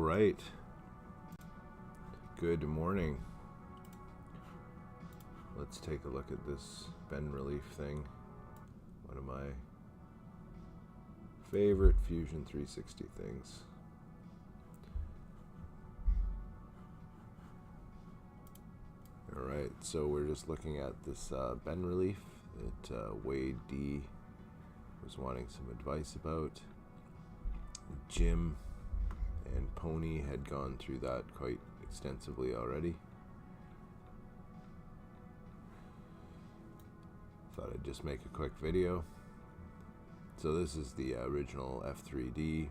right. Good morning. Let's take a look at this bend relief thing. One of my favorite Fusion 360 things. Alright, so we're just looking at this bend relief that Wade D was wanting some advice about. Jim and Pony had gone through that quite extensively already. Thought I'd just make a quick video. So this is the original F3D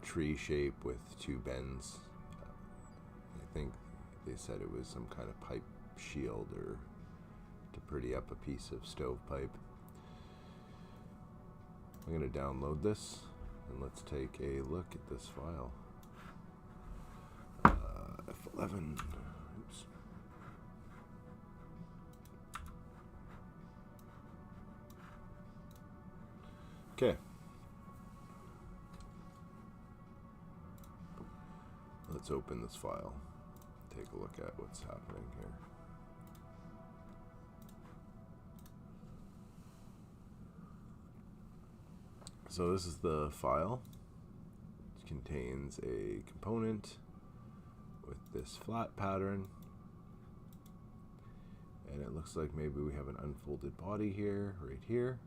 tree shape with two bends. I think they said it was some kind of pipe shield or to pretty up a piece of stovepipe. I'm going to download this and let's take a look at this file. F11. Oops. Okay. Let's open this file. Take a look at what's happening here. So this is the file. It contains a component with this flat pattern. And it looks like maybe we have an unfolded body here, right here.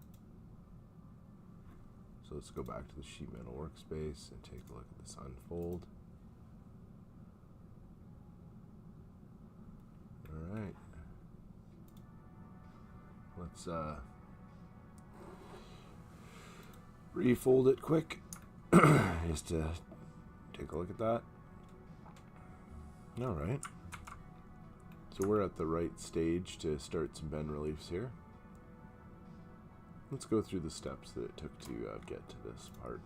So let's go back to the sheet metal workspace and take a look at this unfold. All right. Let's refold it quick just to take a look at that. All right. So we're at the right stage to start some bend reliefs here. Let's go through the steps that it took to get to this part.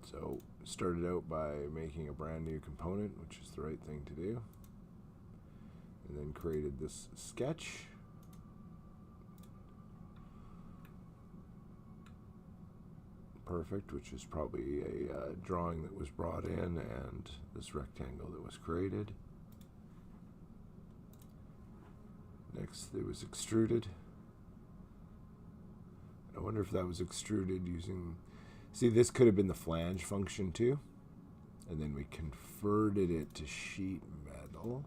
So started out by making a brand new component, which is the right thing to do, and then created this sketch. Perfect, which is probably a drawing that was brought in and this rectangle that was created. Next, it was extruded. I wonder if that was extruded using... See, this could have been the flange function too. And then we converted it to sheet metal.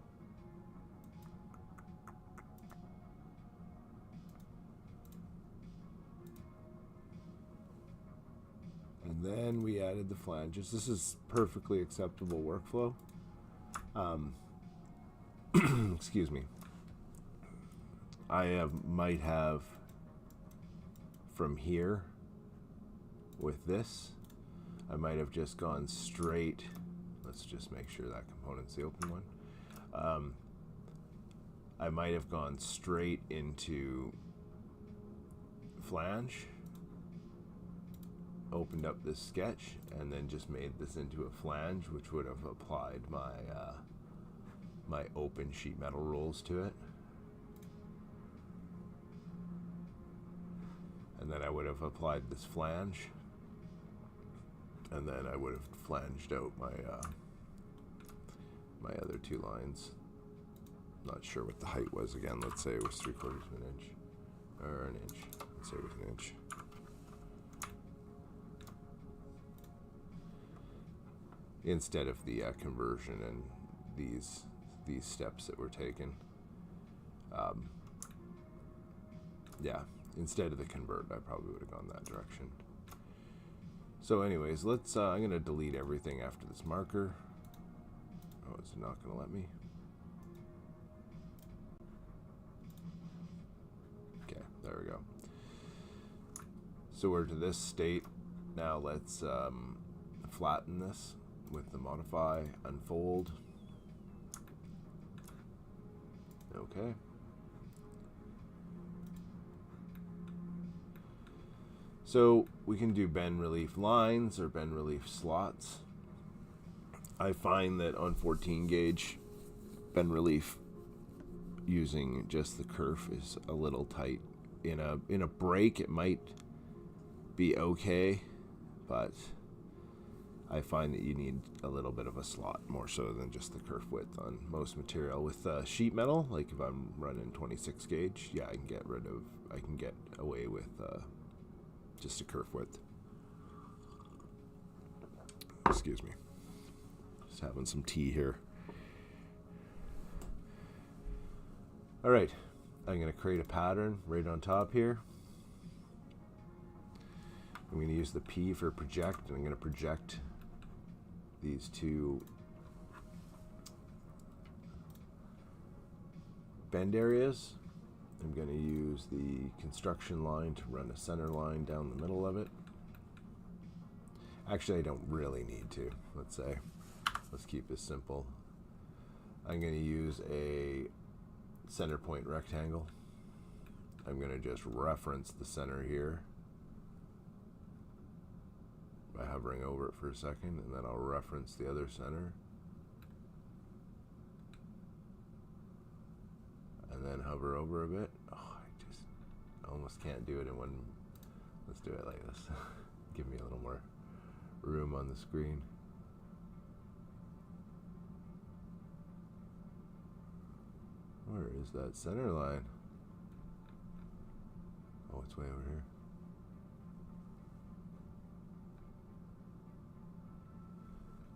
And then we added the flanges. This is perfectly acceptable workflow. Excuse me. I might have from here with this, I might have just gone straight. Let's just make sure that component's the open one. I might have gone straight into flange, opened up this sketch, and then just made this into a flange, which would have applied my my open sheet metal rolls to it. And then I would have applied this flange, and then I would have flanged out my my other two lines. Not sure what the height was again. Let's say it was 3/4 of an inch, or an inch. Let's say it was an inch. Instead of the conversion and these steps that were taken. Yeah, instead of the convert, I probably would have gone that direction. So anyways, let's, I'm going to delete everything after this marker. Oh, it's not going to let me. Okay, there we go. So we're to this state. Now let's flatten this with the modify, unfold. Okay. So we can do bend relief lines or bend relief slots. I find that on 14 gauge bend relief using just the kerf is a little tight. In a break, it might be okay, but I find that you need a little bit of a slot more so than just the kerf width on most material. With sheet metal, like if I'm running 26 gauge, yeah, I can get away with just a kerf width. Excuse me. Just having some tea here. All right, I'm going to create a pattern right on top here. I'm going to use the P for project, and I'm going to project these two bend areas. I'm going to use the construction line to run a center line down the middle of it. Actually, I don't really need to, let's say. Let's keep this simple. I'm going to use a center point rectangle. I'm going to just reference the center here by hovering over it for a second, and then I'll reference the other center. And then hover over a bit. Oh, I just almost can't do it in one. Let's do it like this. Give me a little more room on the screen. Where is that center line? Oh, it's way over here.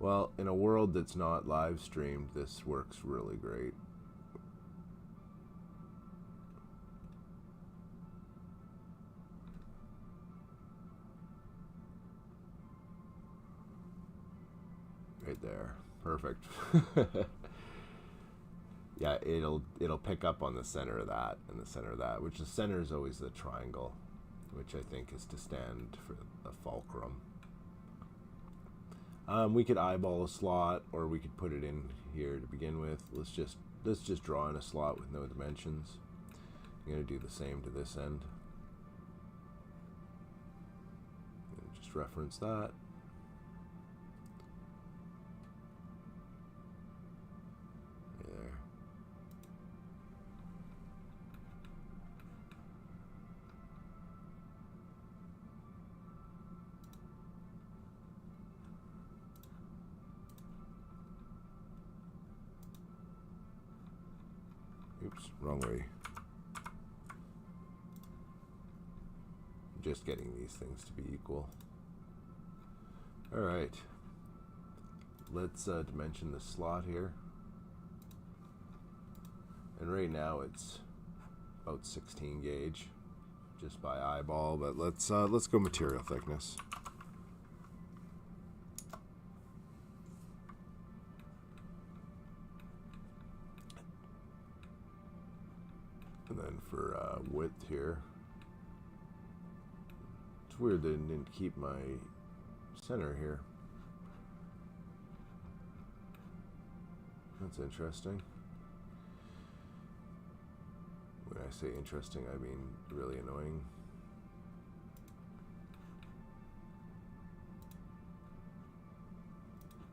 Well, in a world that's not live streamed, this works really great. Right there. Perfect. Yeah, it'll pick up on the center of that and the center of that, which the center is always the triangle, which I think is to stand for the fulcrum. We could eyeball a slot, or we could put it in here to begin with. Let's just draw in a slot with no dimensions. I'm going to do the same to this end. Just reference that. There. Oops, wrong way. I'm just getting these things to be equal. All right. Let's dimension the slot here. And right now it's about 16 gauge, just by eyeball. But let's go material thickness. And then for width here, it's weird that it didn't keep my center here. That's interesting. When I say interesting, I mean really annoying.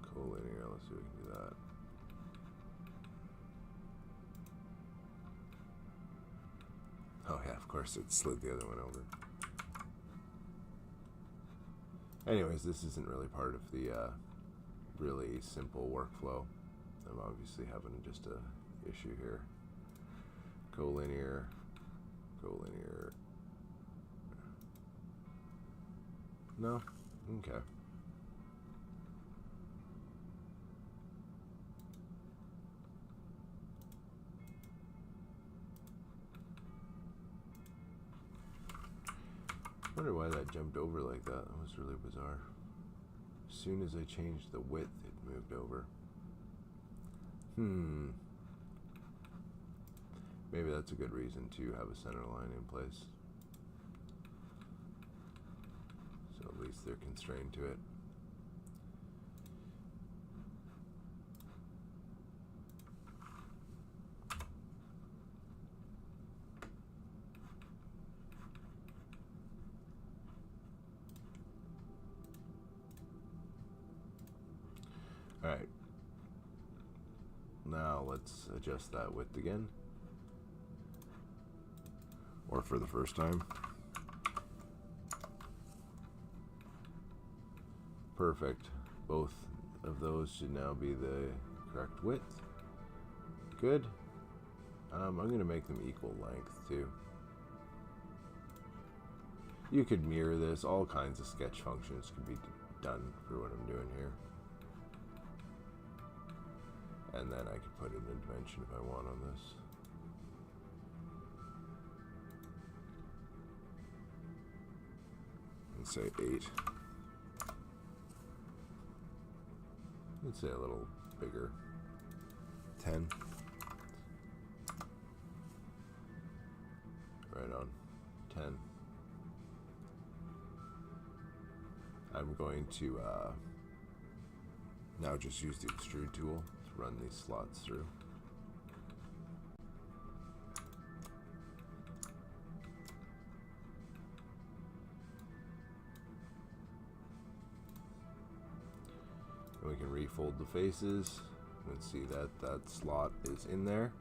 Collinear, let's see if we can do that. Oh yeah, of course it slid the other one over. Anyways, this isn't really part of the really simple workflow. I'm obviously having just a issue here. Collinear, collinear. No? Okay. I wonder why that jumped over like that. That was really bizarre. As soon as I changed the width, it moved over. Maybe that's a good reason to have a center line in place. So at least they're constrained to it. All right. Now let's adjust that width again. or for the first time. Perfect. Both of those should now be the correct width. Good. I'm going to make them equal length too. You could mirror this. All kinds of sketch functions could be done for what I'm doing here. And then I could put in a dimension if I want on this. And say 8. Let's say a little bigger. 10. Right on. 10. I'm going to now just use the extrude tool to run these slots through. And we can refold the faces and see that that slot is in there.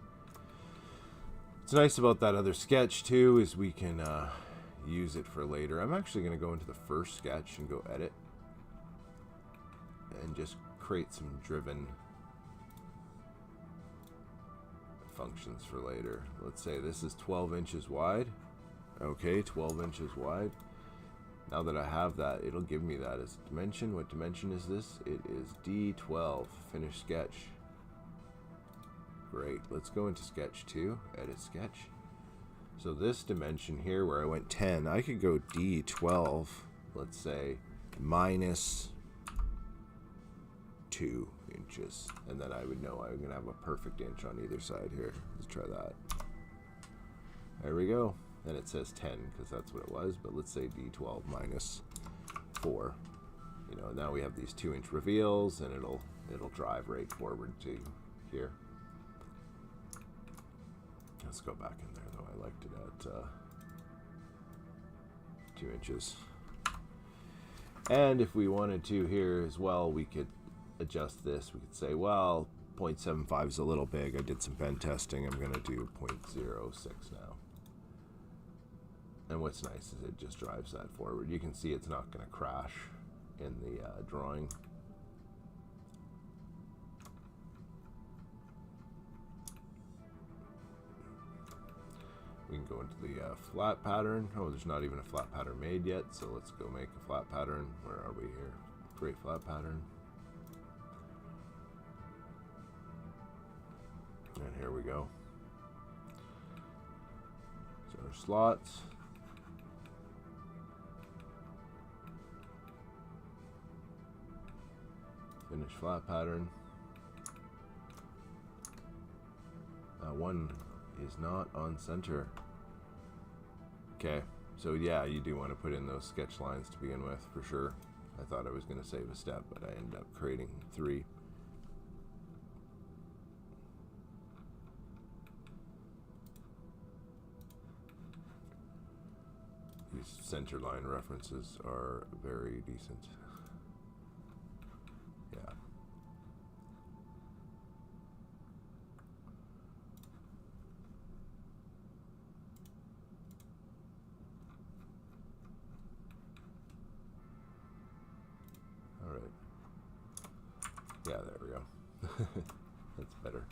What's nice about that other sketch too is we can use it for later. I'm actually going to go into the first sketch and go edit and just create some driven functions for later. Let's say this is 12 inches wide. Okay, 12 inches wide. Now that I have that, it'll give me that as a dimension. What dimension is this? It is D12, finish sketch. Great, let's go into sketch 2, edit sketch. So this dimension here where I went 10, I could go D12, let's say minus 2 inches. And then I would know I'm gonna have a perfect inch on either side here. Let's try that. There we go. Then it says 10 because that's what it was, but let's say D12 minus 4. You know, now we have these 2-inch reveals and it'll drive right forward to here. Let's go back in there though. I liked it at 2 inches. And if we wanted to here as well, we could adjust this. We could say, well, 0.75 is a little big. I did some pen testing. I'm going to do 0.06 now. And what's nice is it just drives that forward. You can see it's not going to crash in the drawing. We can go into the flat pattern. Oh, there's not even a flat pattern made yet, so let's go make a flat pattern. Where are we here? Create flat pattern. And here we go. So our slots. Finish flat pattern. One is not on center. Okay, so yeah, you do want to put in those sketch lines to begin with, for sure. I thought I was going to save a step, but I ended up creating 3. These center line references are very decent. Yeah. All right. Yeah, there we go. That's better.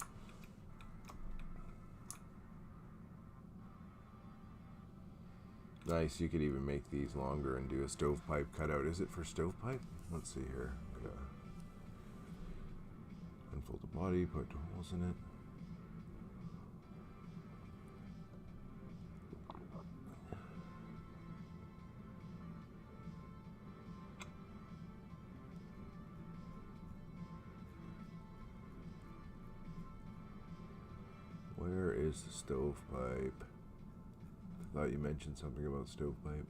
Nice, you could even make these longer and do a stovepipe cutout. Is it for stovepipe? Let's see here. Unfold the body, put holes in it. Where is the stovepipe? I thought you mentioned something about stovepipe.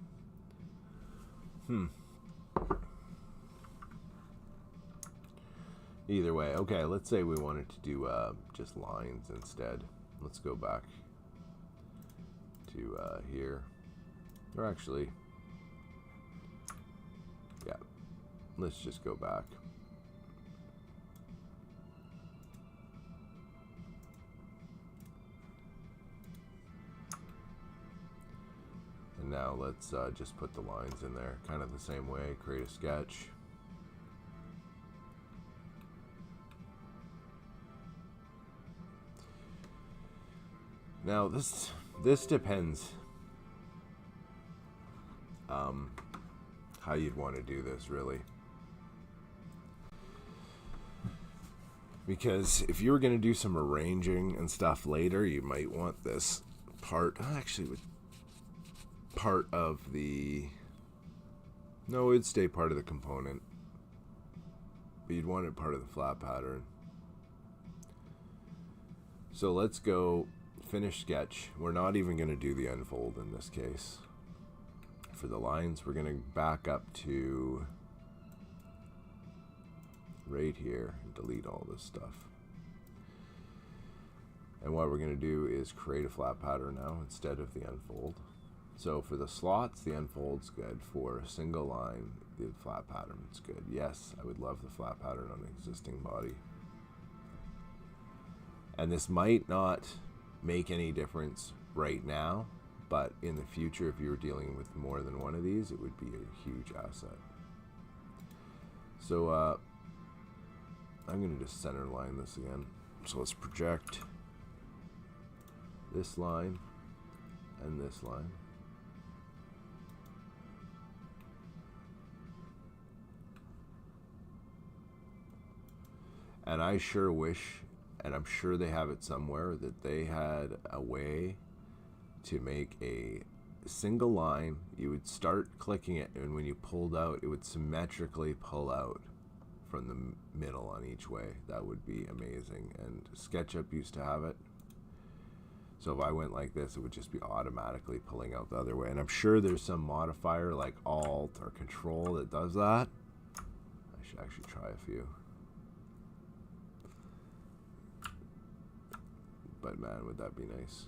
Either way, okay, let's say we wanted to do just lines instead. Let's go back to here. Or actually, yeah, let's just go back. now let's just put the lines in there, kind of the same way. Create a sketch. Now this depends how you'd want to do this, really. Because if you were going to do some arranging and stuff later, you might want this part, actually part of the, no, it'd stay part of the component, but you'd want it part of the flat pattern. So let's go finish sketch. We're not even going to do the unfold in this case. For the lines, we're going to back up to right here and delete all this stuff. And what we're going to do is create a flat pattern now instead of the unfold. So for the slots, the unfold's good. For a single line, the flat pattern is good. Yes, I would love the flat pattern on an existing body. And this might not make any difference right now, but in the future, if you were dealing with more than one of these, it would be a huge asset. So I'm going to just center line this again. So let's project this line and this line. And I sure wish, and I'm sure they have it somewhere, that they had a way to make a single line. You would start clicking it, and when you pulled out, it would symmetrically pull out from the middle on each way. That would be amazing. And SketchUp used to have it. So if I went like this, it would just be automatically pulling out the other way. And I'm sure there's some modifier like Alt or Control that does that. I should actually try a few. But man, would that be nice.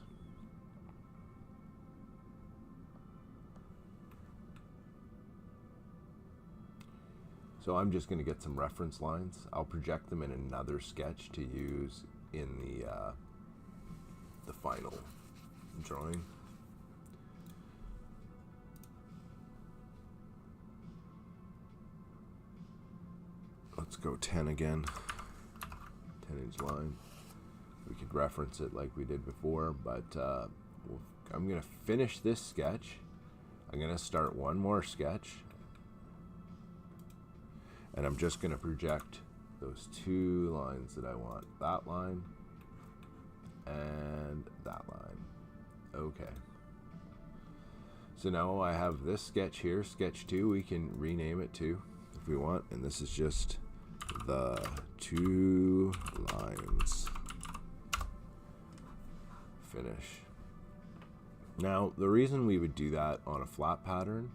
So I'm just going to get some reference lines. I'll project them in another sketch to use in the final drawing. Let's go 10 again. 10-inch line. We could reference it like we did before, but I'm going to finish this sketch. I'm going to start one more sketch. And I'm just going to project those two lines that I want. That line and that line. Okay. So now I have this sketch here, sketch 2. We can rename it too if we want. And this is just the 2 lines. Finish. Now, the reason we would do that on a flat pattern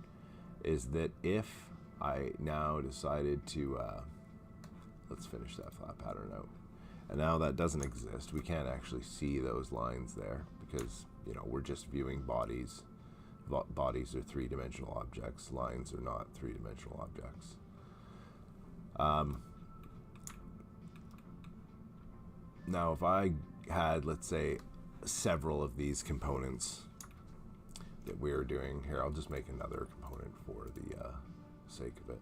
is that if I now decided to, let's finish that flat pattern out. And now that doesn't exist. We can't actually see those lines there because, you know, we're just viewing bodies. Bodies are 3-dimensional objects. Lines are not 3-dimensional objects. Now, if I had, let's say, several of these components that we are doing here, I'll just make another component for the sake of it.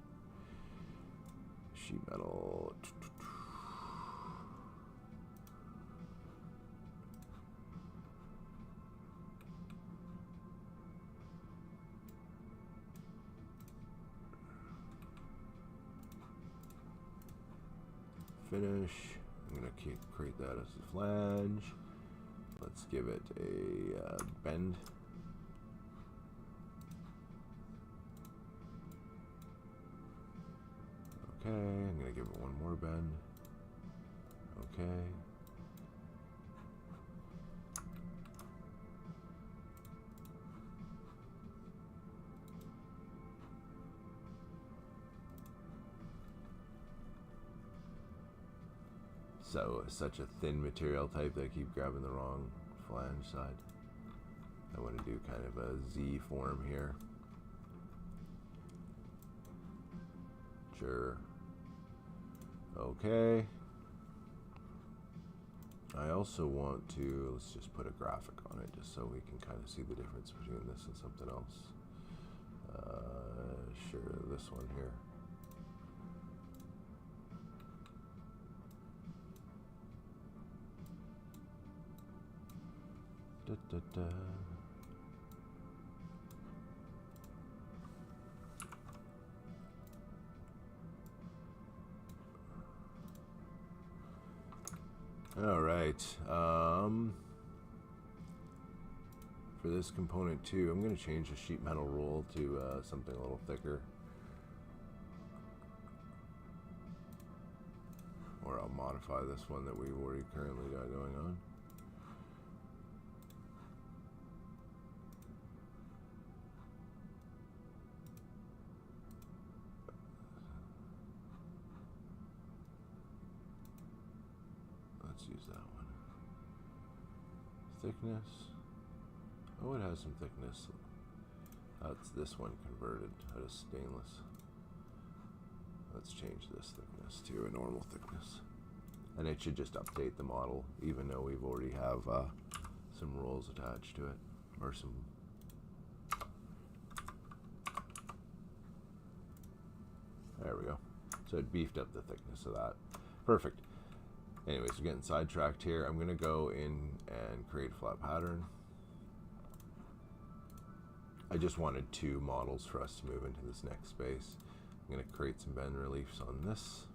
Sheet metal. Finish. I'm going to create that as a flange. Let's give it a bend. Okay, I'm going to give it one more bend. Okay. So, such a thin material type that I keep grabbing the wrong flange side. I want to do kind of a Z form here. Sure. Okay. I also want to, let's just put a graphic on it just so we can kind of see the difference between this and something else. Sure, this one here. Da, da, da. All right. For this component too, I'm going to change the sheet metal roll to something a little thicker. Or I'll modify this one that we've already currently got going on. Let's use that one. Thickness. Oh, it has some thickness. That's this one converted out of stainless. Let's change this thickness to a normal thickness. And it should just update the model, even though we've already have some rolls attached to it. Or some... There we go. So it beefed up the thickness of that. Perfect. Anyways, we're getting sidetracked here. I'm going to go in and create a flat pattern. I just wanted two models for us to move into this next space. I'm going to create some bend reliefs on this.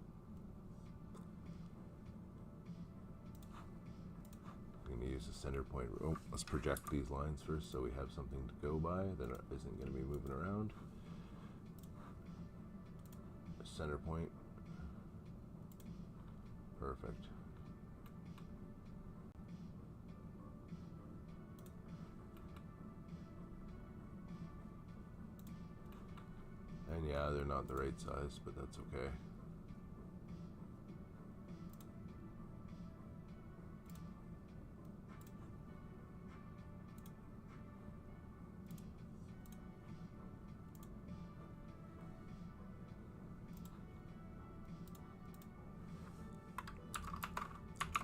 I'm going to use a center point. Oh, let's project these lines first so we have something to go by that isn't going to be moving around. Center point. Perfect. And yeah, they're not the right size, but that's okay.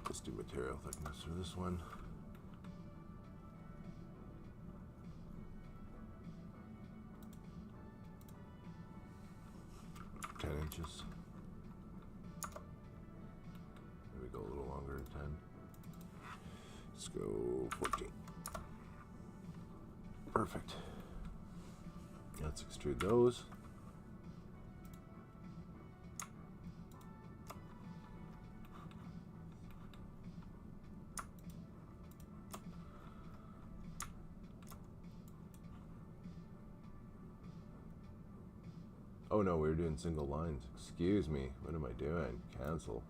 Let's do material thickness for this one. Inches. Maybe go a little longer than 10. Let's go 14. Perfect. Let's extrude those. Oh no, we were doing single lines. Excuse me. What am I doing? Cancel.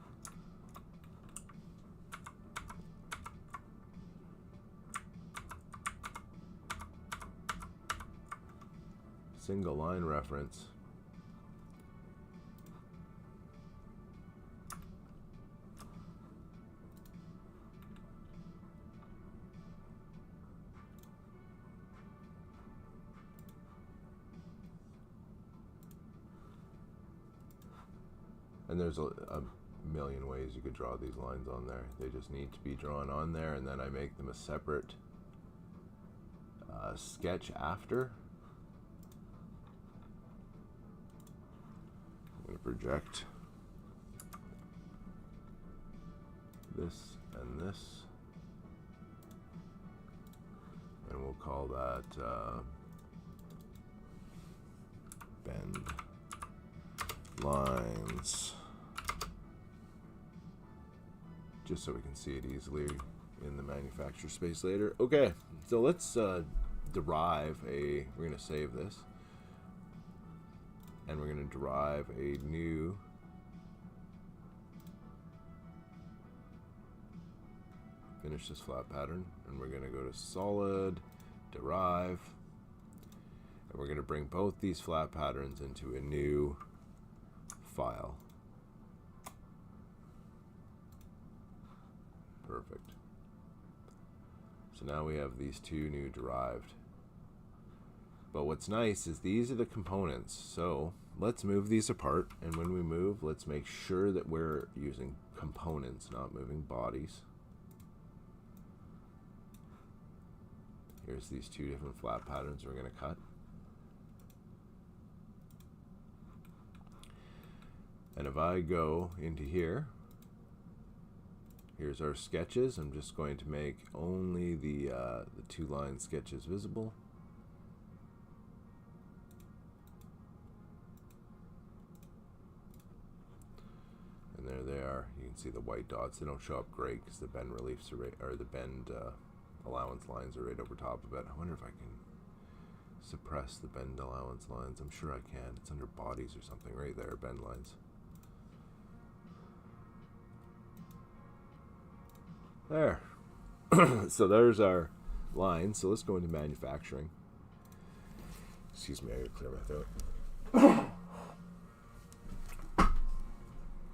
Single line reference. And there's a million ways you could draw these lines on there. They just need to be drawn on there, and then I make them a separate sketch after. I'm going to project this and this, and we'll call that bend lines, just so we can see it easily in the manufacturer space later. Okay, so let's derive a, we're going to save this, and we're going to derive a new finish this flat pattern, and we're going to go to solid, derive, and we're going to bring both these flat patterns into a new file. Perfect. So now we have these two new derived. But what's nice is these are the components. So let's move these apart, and when we move, let's make sure that we're using components, not moving bodies. Here's these two different flat patterns we're going to cut. And if I go into here, here's our sketches. I'm just going to make only the 2-line sketches visible. And there they are. You can see the white dots. They don't show up great because the bend reliefs are right, or the bend allowance lines are right over top of it. I wonder if I can suppress the bend allowance lines. I'm sure I can. It's under bodies or something right there, bend lines. There. So there's our line. So let's go into manufacturing. Excuse me, I gotta clear my throat.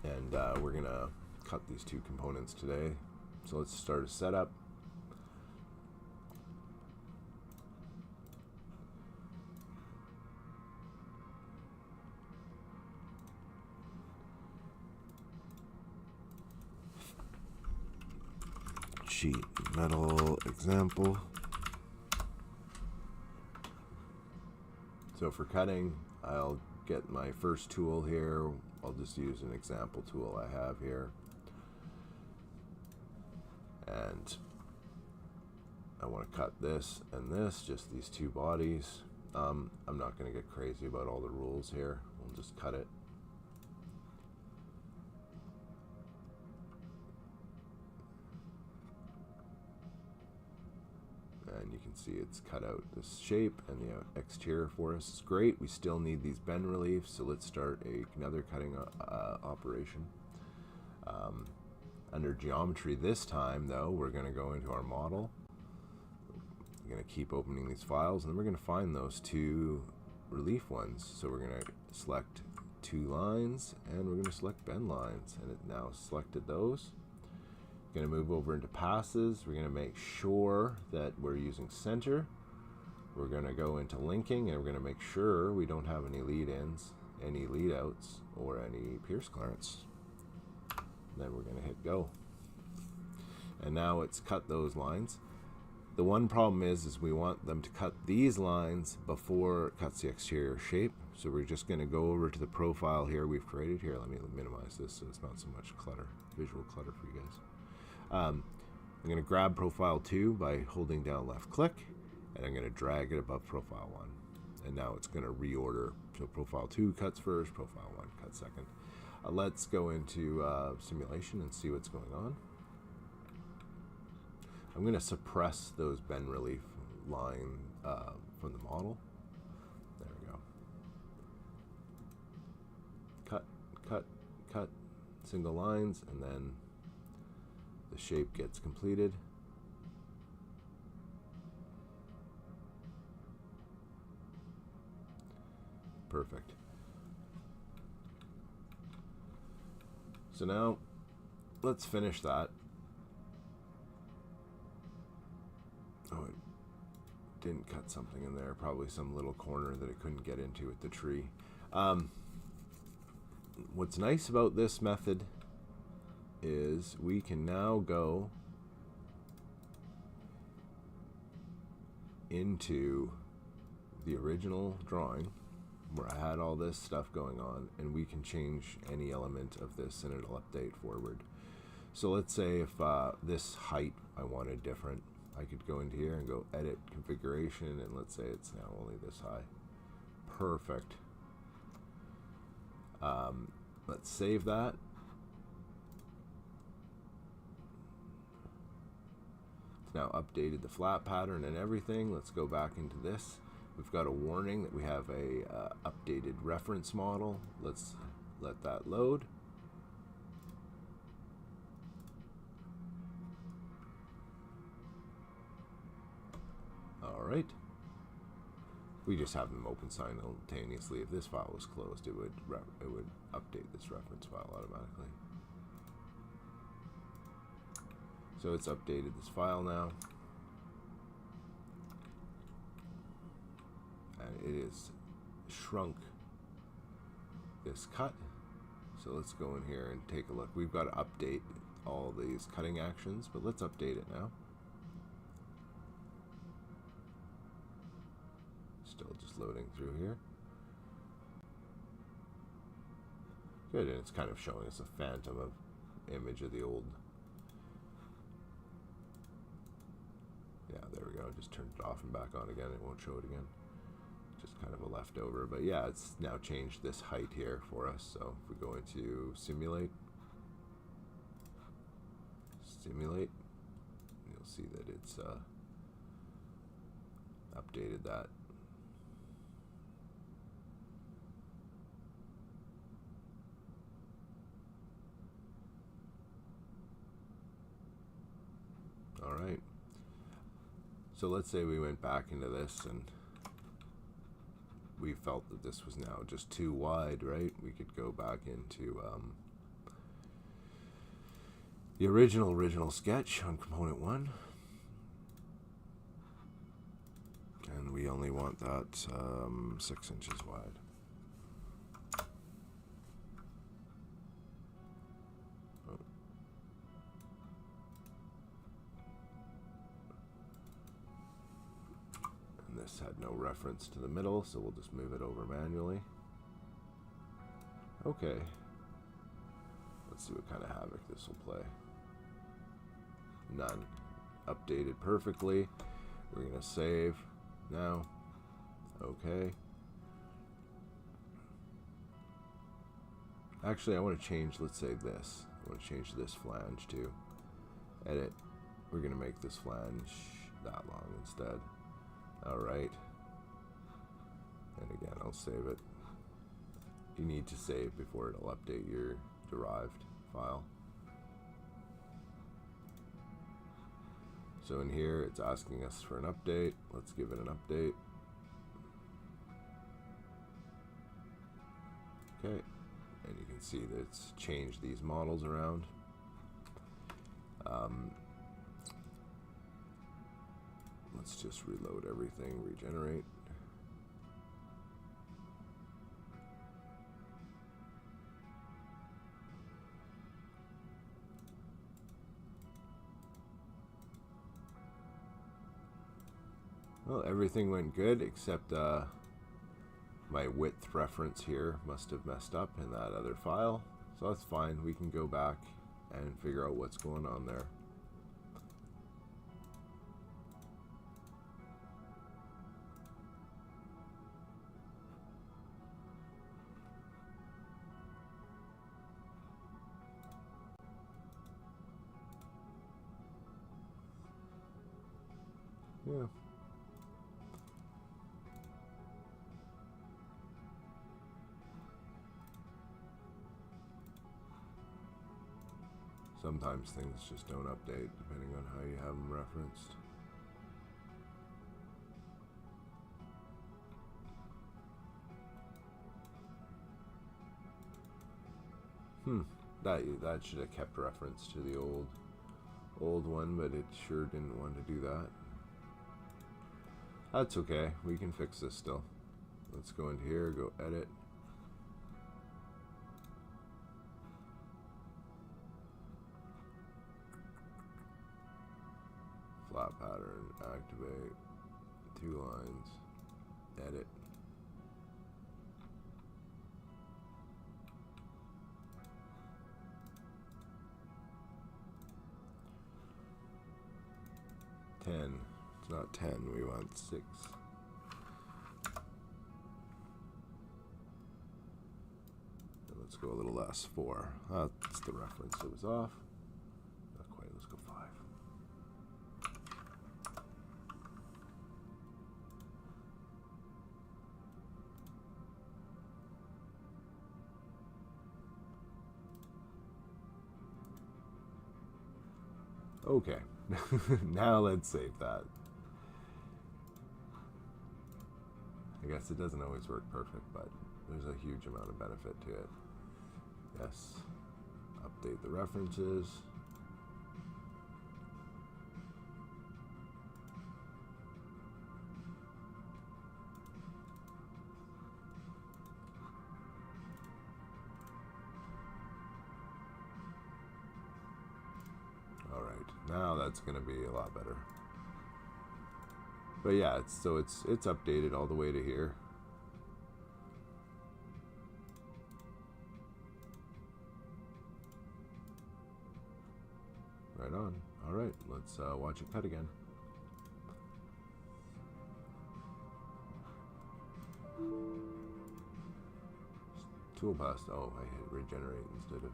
And we're gonna cut these 2 components today. So let's start a setup. Sheet metal example. So for cutting, I'll get my first tool here. I'll just use an example tool I have here. And I want to cut this and this, just these 2 bodies. I'm not going to get crazy about all the rules here. We'll just cut it. And you can see it's cut out this shape and the exterior for us. It's great. We still need these bend reliefs, so let's start another cutting operation. Under geometry this time, though, we're going to go into our model. We're going to keep opening these files, and then we're going to find those 2 relief ones. So we're going to select 2 lines, and we're going to select bend lines, and it now selected those. Going to move over into passes. We're going to make sure that we're using center. We're going to go into linking, and we're going to make sure we don't have any lead ins, any lead outs, or any pierce clearance. And then we're going to hit go. And now it's cut those lines. The one problem is we want them to cut these lines before it cuts the exterior shape. So we're just going to go over to the profile here we've created. Here, let me minimize this so it's not so much clutter, visual clutter for you guys. I'm going to grab profile 2 by holding down left click, and I'm going to drag it above profile 1. And now it's going to reorder. So profile 2 cuts first, profile 1 cuts second. Let's go into simulation and see what's going on. I'm going to suppress those bend relief line from the model. There we go. Cut, cut, cut, single lines, and then the shape gets completed. Perfect. So now let's finish that. Oh, it didn't cut something in there, probably some little corner that it couldn't get into with the tree. What's nice about this method is we can now go into the original drawing where I had all this stuff going on, and we can change any element of this and it'll update forward. So let's say if this height I wanted different, I could go into here and go edit configuration, and let's say it's now only this high. Perfect. Let's save that. It's now updated the flat pattern and everything. Let's go back into this. We've got a warning that we have a updated reference model. Let's let that load. All right. We just have them open simultaneously. If this file was closed, it would update this reference file automatically. So it's updated this file now. And it is shrunk this cut. So let's go in here and take a look. We've got to update all these cutting actions, but let's update it now. Still just loading through here. Good, and it's kind of showing us a phantom of image of the old. Yeah, there we go. Just turned it off and back on again. It won't show it again. Just kind of a leftover. But yeah, it's now changed this height here for us. So if we go into simulate, you'll see that it's updated that. All right. So let's say we went back into this and we felt that this was now just too wide, right? We could go back into the original sketch on component 1. And we only want that 6 inches wide. This had no reference to the middle, so we'll just move it over manually. Okay. Let's see what kind of havoc this will play. None. Updated perfectly. We're going to save now. Okay. Actually, I want to change, let's say this. I want to change this flange to edit. We're going to make this flange that long instead. Alright, and again I'll save it. You need to save before it'll update your derived file. So in here it's asking us for an update. Let's give it an update. Okay, and you can see that it's changed these models around. Let's just reload everything, regenerate. Well, everything went good except my width reference here must have messed up in that other file. So that's fine. We can go back and figure out what's going on there. Yeah. Sometimes things just don't update depending on how you have them referenced. That should have kept reference to the old one, but it sure didn't want to do that. That's okay. We can fix this still. Let's go into here, go edit. Flat pattern, activate, 2 lines, edit. It's not 10, we want 6. Let's go a little less, 4. That's the reference, it was off. Not quite, let's go 5. Okay, now let's save that. I guess it doesn't always work perfect, but there's a huge amount of benefit to it. Yes, update the references. All right, now that's going to be a lot better. But yeah, it's updated all the way to here. Right on. All right, let's watch it cut again. Tool pass. Oh, I hit regenerate instead of.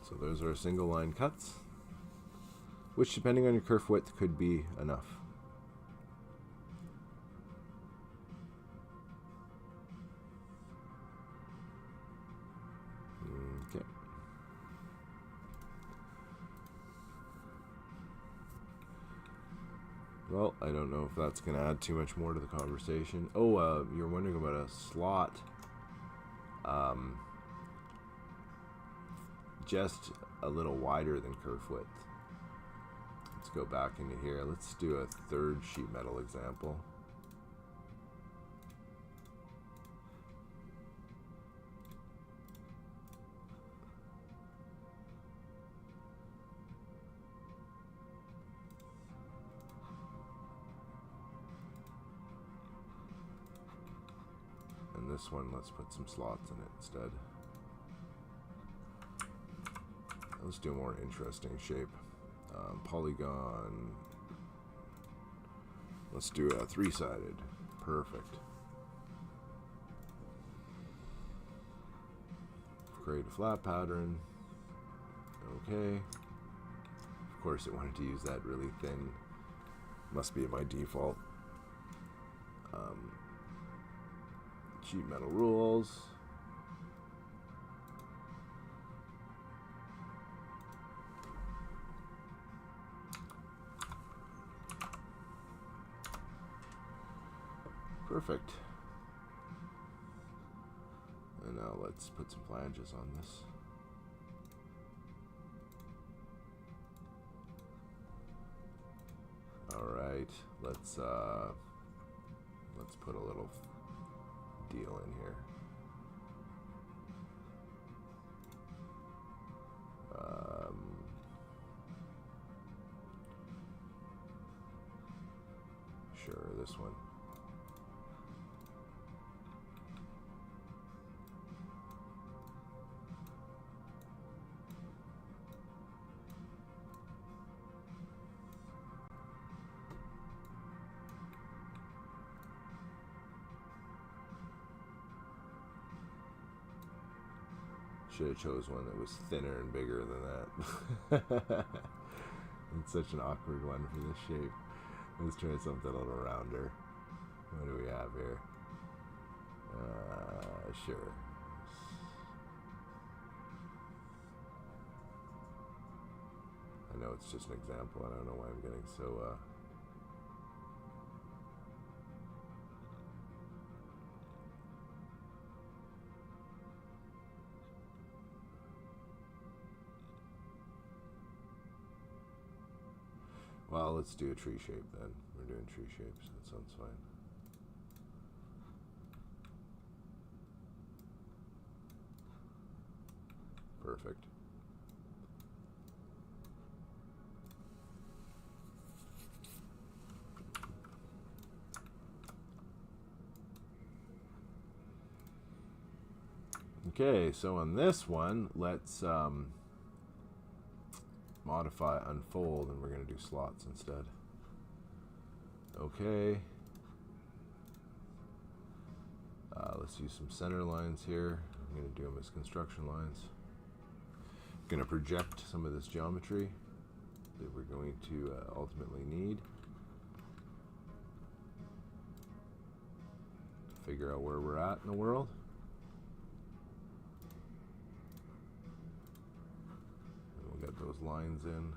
So those are single line cuts, which depending on your kerf width could be enough. Okay. Well, I don't know if that's going to add too much more to the conversation. Oh, you're wondering about a slot. Just a little wider than kerf width. Let's go back into here. Let's do a third sheet metal example. And this one, let's put some slots in it instead. Let's do a more interesting shape. Polygon. Let's do a three-sided. Perfect. Create a flat pattern. Okay. Of course, it wanted to use that really thin. Must be my default. Sheet metal rules. Perfect. And now let's put some flanges on this. All right, let's put a little deal in here. Sure, this one. Should have chose one that was thinner and bigger than that. It's such an awkward one for this shape. Let's try something a little rounder. What do we have here? Sure. I know it's just an example. I don't know why I'm getting so... Well, let's do a tree shape then. We're doing tree shapes. That sounds fine. Perfect. Okay, so on this one, let's modify unfold, and we're going to do slots instead. Okay. Let's use some center lines here. I'm going to do them as construction lines. I'm going to project some of this geometry that we're going to ultimately need. Figure out where we're at in the world. Get those lines in.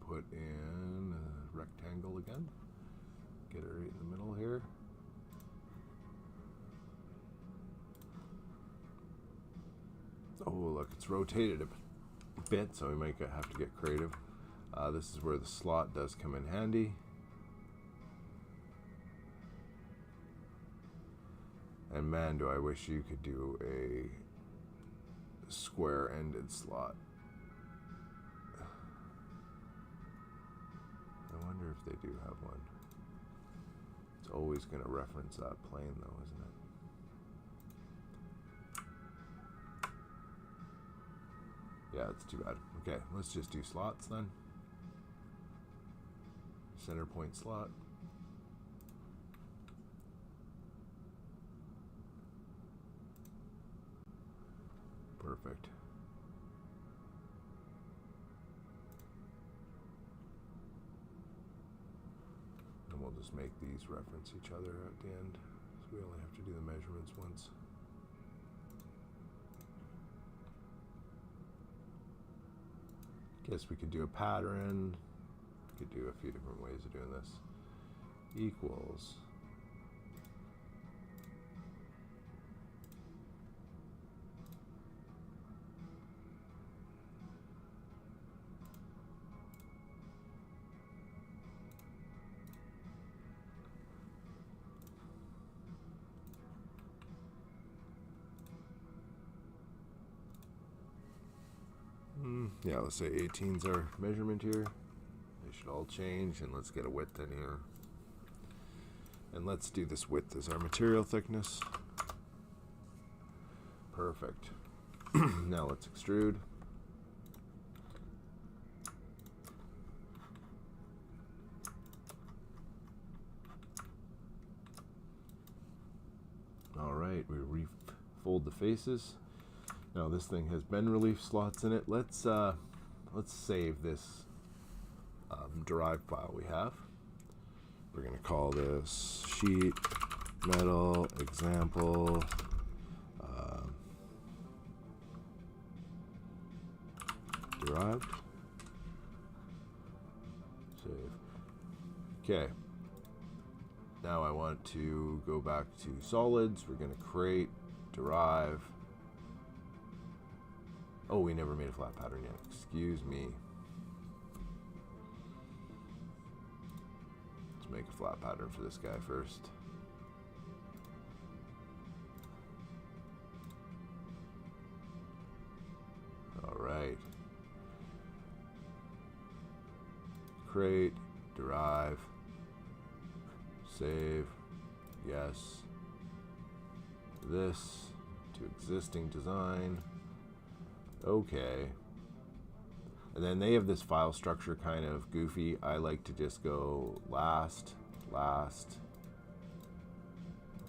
Put in a rectangle again. Get it right in the middle here. look, it's rotated a bit, so we might have to get creative. This is where the slot does come in handy. And man, do I wish you could do a square-ended slot. I wonder if they do have one. It's always going to reference that plane though, isn't it? Yeah, it's too bad. Okay, let's just do slots then. Center point slot. Perfect. And we'll just make these reference each other at the end, so we only have to do the measurements once. Guess we could do a pattern. We could do a few different ways of doing this. Equals. Yeah, let's say 18's our measurement here. They should all change, and let's get a width in here. And let's do this width as our material thickness. Perfect. Now let's extrude. All right, we refold the faces. Now this thing has bend relief slots in it. Let's save this derived file we have. We're going to call this sheet metal example derived. Save. Okay. Now I want to go back to solids. We're going to create, derive. Oh, we never made a flat pattern yet. Excuse me. Let's make a flat pattern for this guy first. All right. Create, derive, save, yes. This to existing design. Okay. And then they have this file structure kind of goofy. I like to just go last,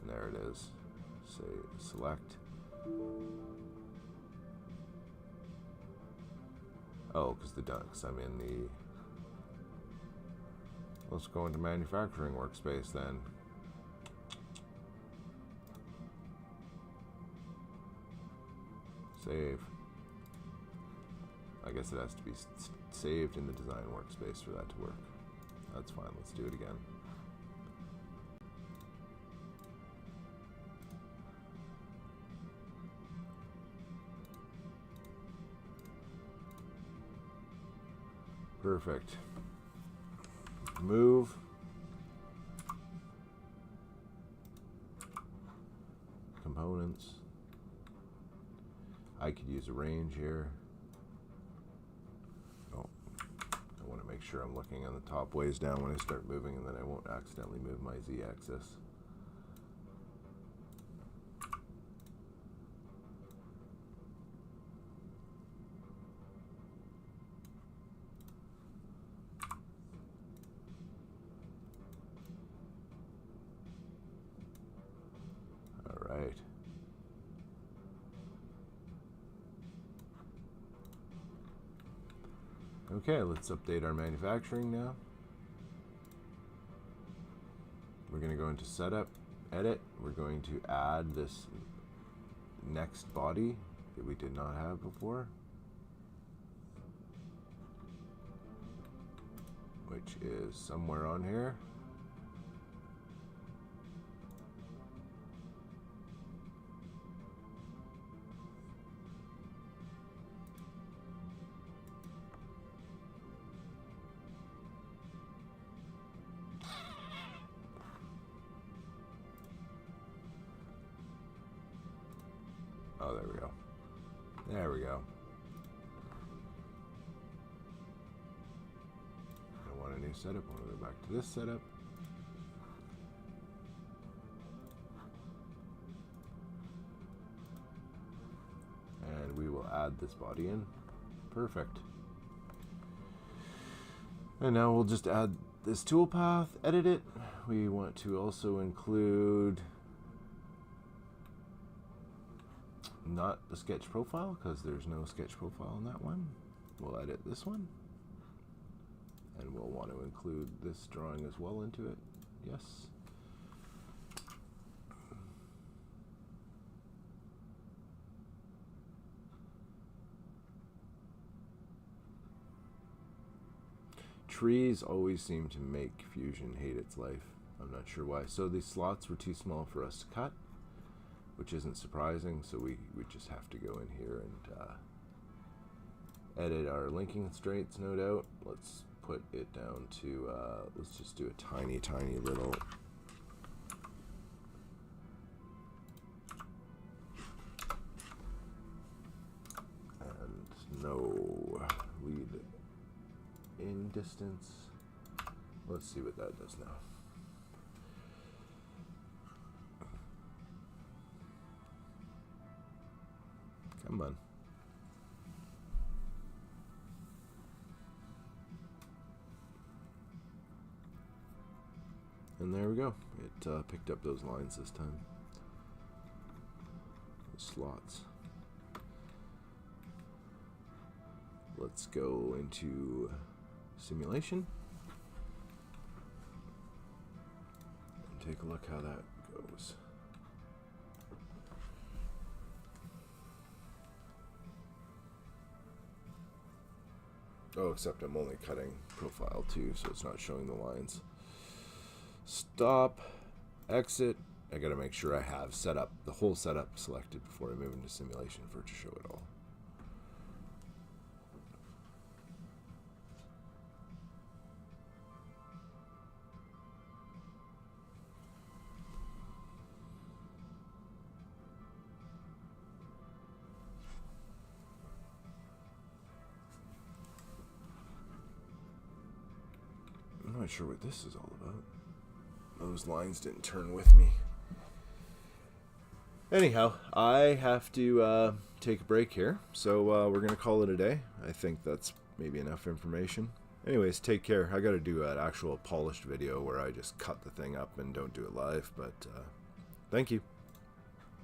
and there it is. Say select. Oh, because the ducks, I'm in the... Let's go into manufacturing workspace then. Save. I guess it has to be saved in the design workspace for that to work. That's fine, let's do it again. Perfect. Move. Components. I could use a range here. Oh, I want to make sure I'm looking on the top ways down when I start moving, and then I won't accidentally move my Z-axis. All right. Okay, let's update our manufacturing now. We're going to go into Setup, Edit. We're going to add this next body that we did not have before, which is somewhere on here. Oh, there we go. There we go. I want a new setup. I want to go back to this setup. And we will add this body in. Perfect. And now we'll just add this toolpath, edit it. We want to also include not the sketch profile because there's no sketch profile on that one. We'll edit this one. And we'll want to include this drawing as well into it. Yes. Trees always seem to make Fusion hate its life. I'm not sure why. So these slots were too small for us to cut, which isn't surprising. So we just have to go in here and edit our linking constraints, no doubt. Let's put it down to, let's just do a tiny, tiny little. And no lead in distance. Let's see what that does now. Come on. And there we go. It picked up those lines this time. Those slots. Let's go into simulation and take a look how that goes. Oh, except I'm only cutting profile 2, so it's not showing the lines. Stop, exit. I gotta make sure I have set up the whole setup selected before I move into simulation for it to show it all. I'm not sure what this is all about. Those lines didn't turn with me. Anyhow, I have to take a break here, so we're going to call it a day. I think that's maybe enough information. Anyways, take care. I got to do an actual polished video where I just cut the thing up and don't do it live, but thank you.